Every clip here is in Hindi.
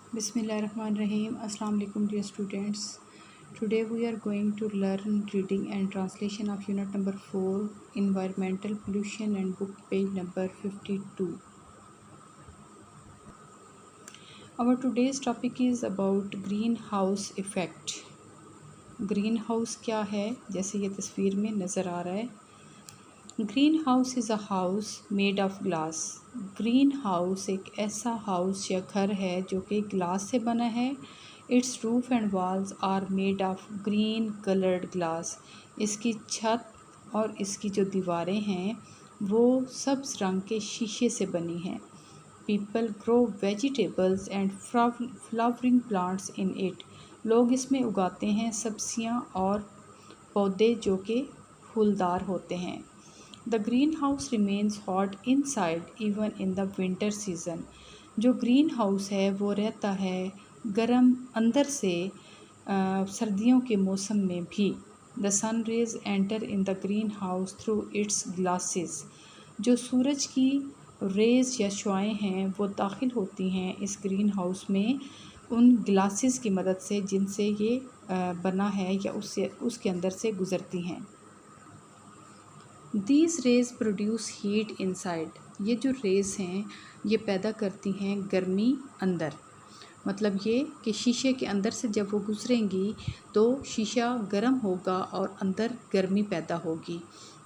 Bismillahirrahmanirrahim. Assalamu alaikum dear students. Today we are going to learn reading and translation of unit number 4 environmental pollution and book page number 52. Our today's topic is about greenhouse effect. Greenhouse क्या है, जैसे ये तस्वीर में नज़र आ रहा है. Green house is a house made of glass. Green house एक ऐसा हाउस या घर है जो कि ग्लास से बना है. Its roof and walls are made of green coloured glass. इसकी छत और इसकी जो दीवारें हैं वो सब्ज़ रंग के शीशे से बनी हैं. People grow vegetables and flowering plants in it. लोग इसमें उगाते हैं सब्जियां और पौधे जो कि फूलदार होते हैं. The green house remains hot inside even in the winter season. जो ग्रीन हाउस है वो रहता है गर्म अंदर से सर्दियों के मौसम में भी. The sun rays enter in the green house through its glasses. जो सूरज की रेज या शुआएँ हैं वो दाखिल होती हैं इस ग्रीन हाउस में उन ग्लासेस की मदद से जिनसे ये बना है या उसके अंदर से गुज़रती हैं. These rays produce heat inside. ये जो रेज़ हैं ये पैदा करती हैं गर्मी अंदर. मतलब ये कि शीशे के अंदर से जब वो गुजरेंगी तो शीशा गर्म होगा और अंदर गर्मी पैदा होगी.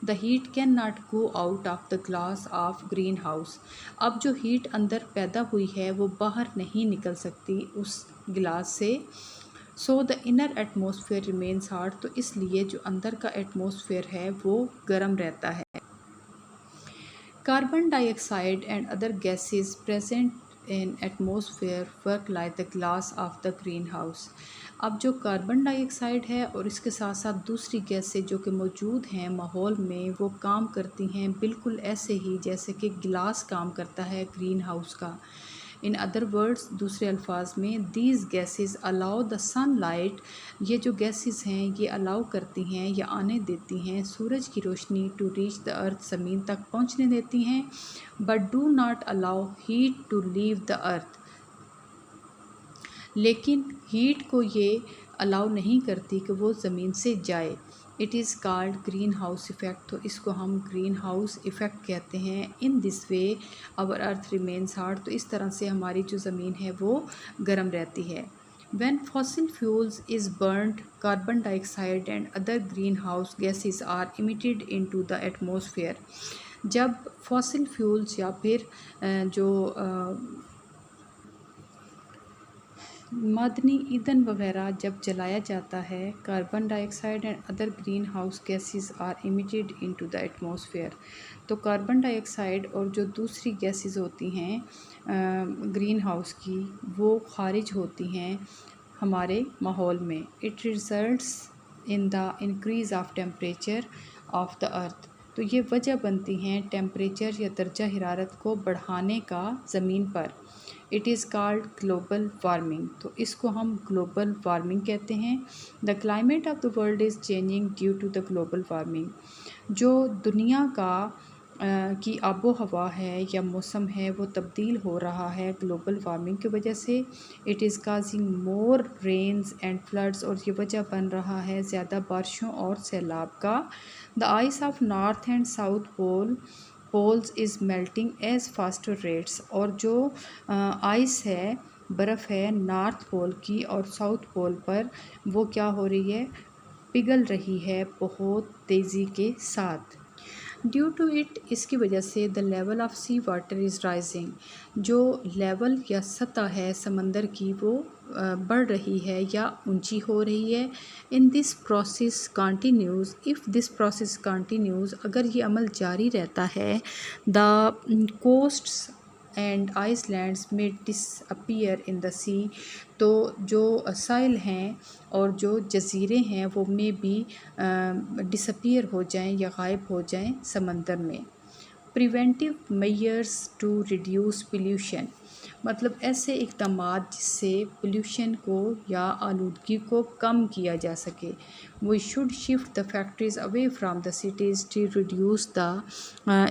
The heat can not go out of the glass of green house. अब जो हीट अंदर पैदा हुई है वो बाहर नहीं निकल सकती उस गिलास से. So the inner atmosphere remains hot. तो इसलिए जो अंदर का एटमॉस्फेयर है वो गर्म रहता है. Carbon dioxide and other gases present in atmosphere work like the glass of the green house. अब जो कार्बन डाइऑक्साइड है और इसके साथ साथ दूसरी गैसें जो कि मौजूद हैं माहौल में वो काम करती हैं बिल्कुल ऐसे ही जैसे कि गिलास काम करता है ग्रीन हाउस का. इन अदर वर्ड्स, दूसरे अल्फाज में, these gases allow the sunlight. ये जो गैसेस हैं ये अलाउ करती हैं या आने देती हैं सूरज की रोशनी टू रीच द अर्थ. ज़मीन तक पहुंचने देती हैं. But do not allow heat to leave the earth. लेकिन हीट को ये अलाउ नहीं करती कि वो ज़मीन से जाए. It is called green house effect. तो इसको हम ग्रीन हाउस इफ़ेक्ट कहते हैं. In this way our earth remains hot. तो इस तरह से हमारी जो ज़मीन है वो गर्म रहती है. When fossil fuels is burnt, carbon dioxide and other greenhouse gases are emitted into the atmosphere. जब फॉसिल फ्यूल्स या फिर जो मादनी ईंधन वगैरह जब जलाया जाता है, carbon dioxide and other green house gases are emitted into the atmosphere. तो कार्बन डाइऑक्साइड और जो दूसरी गैसेस होती हैं ग्रीन हाउस की वो खारिज होती हैं हमारे माहौल में. It results in the increase of temperature of the earth. तो ये वजह बनती हैं टेम्परेचर या दर्जा हरारत को बढ़ाने का ज़मीन पर. It is called global warming. तो इसको हम ग्लोबल वार्मिंग कहते हैं. The climate of the world is changing due to the global warming. जो दुनिया का की आबो हवा है या मौसम है वो तब्दील हो रहा है ग्लोबल वार्मिंग की वजह से. It is causing more rains and floods. और ये वजह बन रहा है ज़्यादा बारिशों और सैलाब का. The ice of north and south poles is melting as faster rates. और जो आइस है, बर्फ़ है नॉर्थ पोल की और साउथ पोल पर वो क्या हो रही है, पिघल रही है बहुत तेज़ी के साथ. ड्यू टू इट, इसकी वजह से, the level of sea water is rising. जो लेवल या सतह है समंदर की वो बढ़ रही है या ऊंची हो रही है. In this process continues, if this process continues, अगर ये अमल जारी रहता है, द कोस्ट्स एंड आइसलैंड्स में डिसअपीयर इन द सी. तो जो साइल हैं और जो जजीरे हैं वो में भी डिसअपीयर हो जाएं या गायब हो जाएं समंदर में. Preventive measures to reduce pollution. मतलब ऐसे इक़दाम जिससे पोल्यूशन को या आलूदगी को कम किया जा सके. We should shift the factories away from the cities to reduce the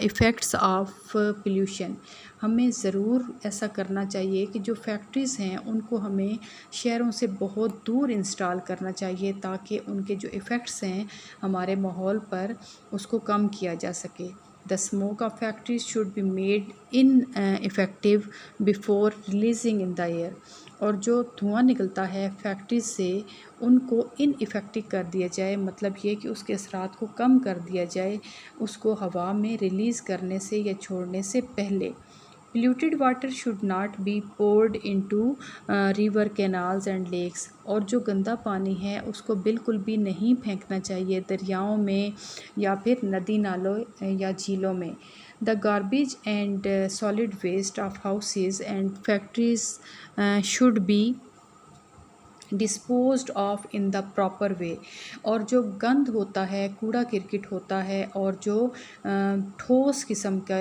effects of pollution. हमें ज़रूर ऐसा करना चाहिए कि जो फैक्ट्रीज़ हैं उनको हमें शहरों से बहुत दूर इंस्टॉल करना चाहिए, ताकि उनके जो इफ़ेक्ट्स हैं हमारे माहौल पर उसको कम किया जा सके। The smoke of factories should be made in effective before releasing in the air. और जो धुआं निकलता है फैक्ट्रीज से उनको इनइफेक्टिव कर दिया जाए, मतलब ये कि उसके असरात को कम कर दिया जाए उसको हवा में रिलीज़ करने से या छोड़ने से पहले। Polluted water should not be poured into river, canals and lakes। और जो गंदा पानी है उसको बिल्कुल भी नहीं फेंकना चाहिए दरियाओं में या फिर नदी नालों या झीलों में। The garbage and solid waste of houses and factories should be disposed of in the proper way. और जो गंद होता है, कूड़ा किरकिट होता है और जो ठोस किस्म का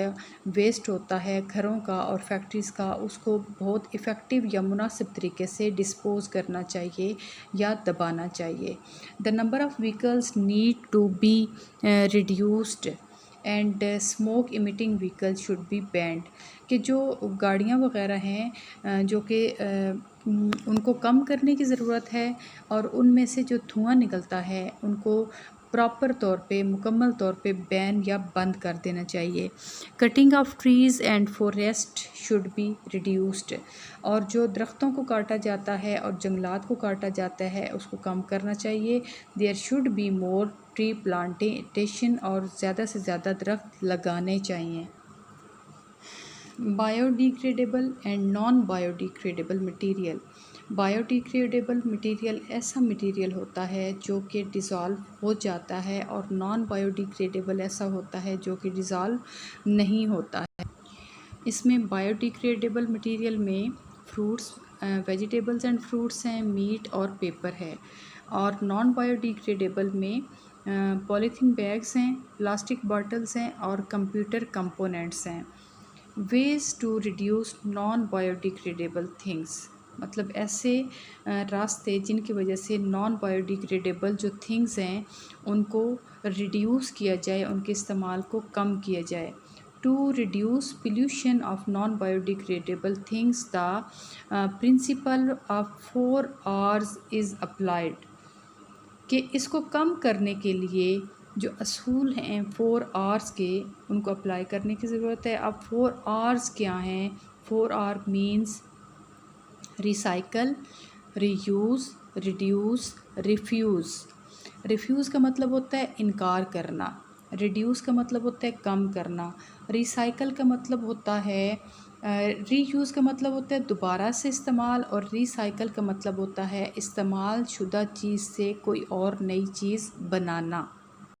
वेस्ट होता है घरों का और फैक्ट्रीज़ का, उसको बहुत इफ़ेक्टिव या मुनासिब तरीके से डिस्पोज़ करना चाहिए या दबाना चाहिए। The number of vehicles need to be reduced and smoke emitting vehicle should be banned. कि जो गाड़ियाँ वगैरह हैं जो कि उनको कम करने की ज़रूरत है और उनमें से जो धुआं निकलता है उनको प्रॉपर तौर पे, मुकम्मल तौर पे बैन या बंद कर देना चाहिए। Cutting of trees and forest should be reduced. और जो दरख्तों को काटा जाता है और जंगलात को काटा जाता है उसको कम करना चाहिए। There should be more tree plantation. और ज़्यादा से ज़्यादा दरख्त लगाने चाहिए। Biodegradable and non biodegradable material. Biodegradable material ऐसा मटीरियल होता है जो कि डिज़ोल्व हो जाता है और नॉन बायोडिग्रेडेबल ऐसा होता है जो कि डिज़ोल्व नहीं होता है। इसमें बायोडिग्रेडेबल मटीरियल में फ्रूट्स, वेजिटेबल्स एंड फ्रूट्स हैं, मीट और पेपर है। और नॉन बायोडिग्रेडेबल में पॉलीथीन बैग्स हैं, प्लास्टिक बॉटल्स हैं और कंप्यूटर कंपोनेंट्स हैं। Ways to reduce non biodegradable things, मतलब ऐसे रास्ते जिनकी वजह से नॉन बायोडिग्रेडेबल जो थिंग्स हैं उनको रिड्यूस किया जाए, उनके इस्तेमाल को कम किया जाए। To reduce pollution of non biodegradable things the principle of 4 R's is applied. कि इसको कम करने के लिए जो असूल हैं 4 R's के उनको अप्लाई करने की ज़रूरत है। अब 4 R's क्या हैं? 4 R means recycle, reuse, reduce, refuse. Refuse का मतलब होता है इनकार करना, रिड्यूस का मतलब होता है कम करना, रिसाइकल का मतलब होता है रीयूज़ का मतलब होता है दोबारा से इस्तेमाल और रिसाइकल का मतलब होता है इस्तेमाल शुदा चीज़ से कोई और नई चीज़ बनाना।